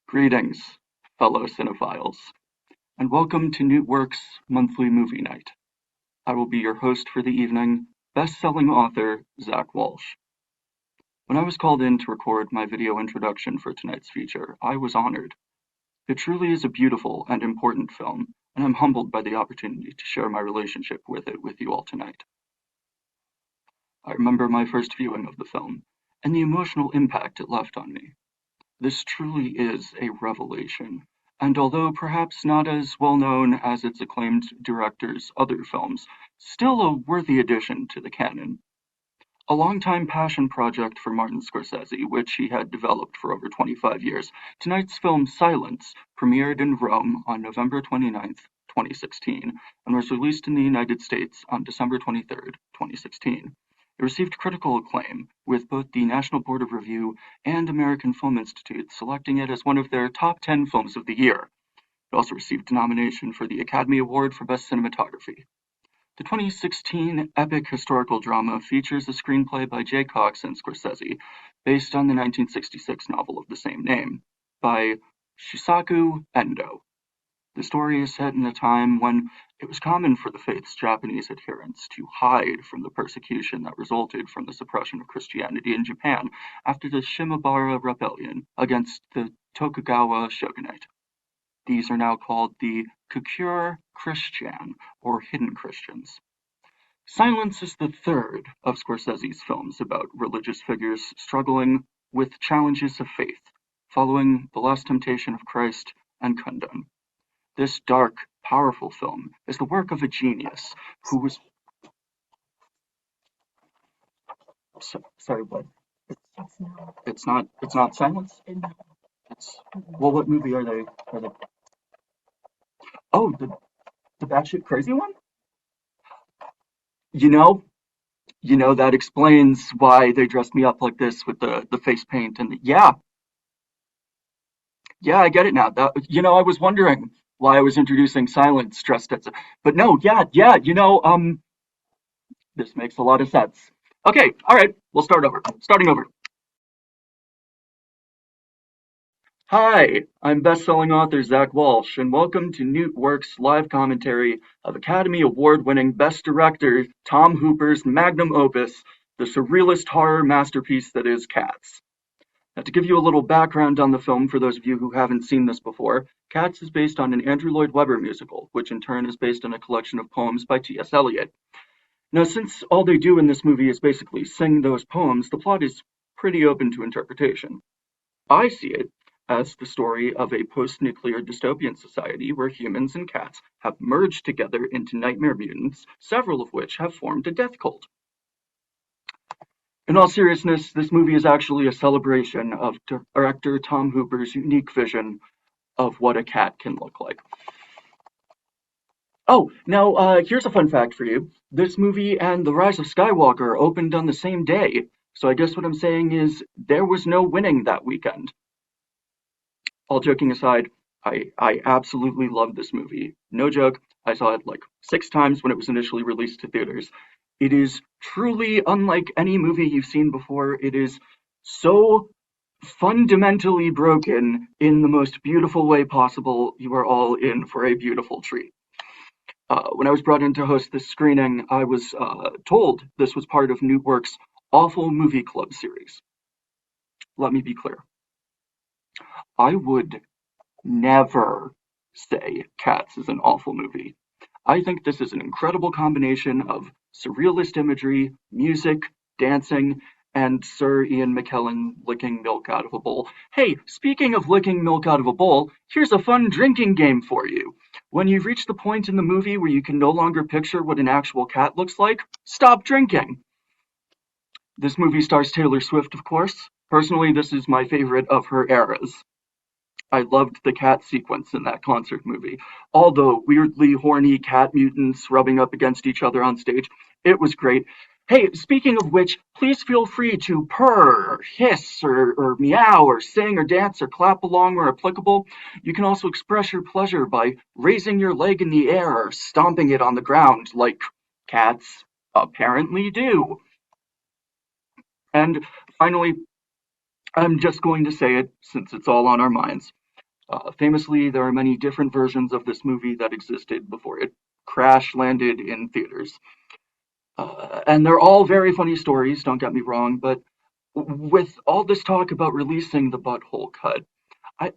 Greetings, fellow cinephiles, and welcome to Newt's monthly movie night. I will be your host for the evening, best-selling author Zack Walsh. When I was called in to record my video introduction for tonight's feature, I was honored. It truly is a beautiful and important film, and I'm humbled by the opportunity to share my relationship with it with you all tonight. I remember my first viewing of the film, and the emotional impact it left on me. This truly is a revelation, and although perhaps not as well known as its acclaimed director's other films, still a worthy addition to the canon. A longtime passion project for Martin Scorsese, which he had developed for over 25 years, tonight's film Silence premiered in Rome on November 29th, 2016, and was released in the United States on December 23rd, 2016. It received critical acclaim, with both the National Board of Review and American Film Institute selecting it as one of their top 10 films of the year. It also received a nomination for the Academy Award for Best Cinematography. The 2016 epic historical drama features a screenplay by Jay Cox and Scorsese, based on the 1966 novel of the same name, by Shusaku Endo. The story is set in a time when it was common for the faith's Japanese adherents to hide from the persecution that resulted from the suppression of Christianity in Japan after the Shimabara Rebellion against the Tokugawa shogunate. These are now called the Kukure Christian, or Hidden Christians. Silence is the third of Scorsese's films about religious figures struggling with challenges of faith, following The Last Temptation of Christ and Kundun. This dark, powerful film is the work of a genius who was... Sorry, what? It's not Silence? Well, what movie are they? Oh, the batshit crazy one? You know, that explains why they dressed me up like this with the face paint and yeah, I get it now. I was wondering why I was introducing Silence dressed as but no, yeah, this makes a lot of sense. Okay, all right, we'll start over. Starting over. Hi, I'm best-selling author Zack Walsh, and welcome to Newt Works' live commentary of Academy Award-winning Best Director Tom Hooper's magnum opus, the surrealist horror masterpiece that is Cats. Now, to give you a little background on the film for those of you who haven't seen this before, Cats is based on an Andrew Lloyd Webber musical, which in turn is based on a collection of poems by T.S. Eliot. Now, since all they do in this movie is basically sing those poems, the plot is pretty open to interpretation. I see it as the story of a post-nuclear dystopian society where humans and cats have merged together into nightmare mutants, several of which have formed a death cult. In all seriousness, this movie is actually a celebration of director Tom Hooper's unique vision of what a cat can look like. Oh, now here's a fun fact for you. This movie and The Rise of Skywalker opened on the same day, so I guess what I'm saying is there was no winning that weekend. All joking aside, I absolutely love this movie. No joke, I saw it like 6 times when it was initially released to theaters. It is truly unlike any movie you've seen before. It is so fundamentally broken in the most beautiful way possible. You are all in for a beautiful treat. When I was brought in to host this screening, I was told this was part of Newtworks' Awful Movie Club series. Let me be clear. I would never say Cats is an awful movie. I think this is an incredible combination of surrealist imagery, music, dancing, and Sir Ian McKellen licking milk out of a bowl. Hey, speaking of licking milk out of a bowl, here's a fun drinking game for you. When you've reached the point in the movie where you can no longer picture what an actual cat looks like, stop drinking. This movie stars Taylor Swift, of course. Personally, this is my favorite of her eras. I loved the cat sequence in that concert movie. All the weirdly horny cat mutants rubbing up against each other on stage. It was great. Hey, speaking of which, please feel free to purr, or hiss, or meow, or sing, or dance, or clap along where applicable. You can also express your pleasure by raising your leg in the air or stomping it on the ground, like cats apparently do. And finally, I'm just going to say it since it's all on our minds. Famously, there are many different versions of this movie that existed before it crash landed in theaters. And they're all very funny stories, don't get me wrong, but with all this talk about releasing the butthole cut, I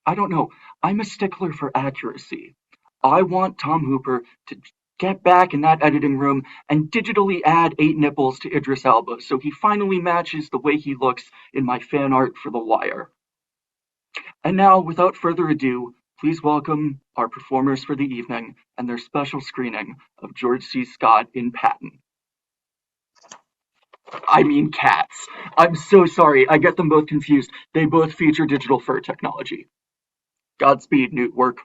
I don't know. I'm a stickler for accuracy. I want Tom Hooper to get back in that editing room and digitally add 8 nipples to Idris Elba so he finally matches the way he looks in my fan art for The Wire. And now, without further ado, please welcome our performers for the evening and their special screening of George C. Scott in Patton. I mean Cats. I'm so sorry, I get them both confused. They both feature digital fur technology. Godspeed, Newt work.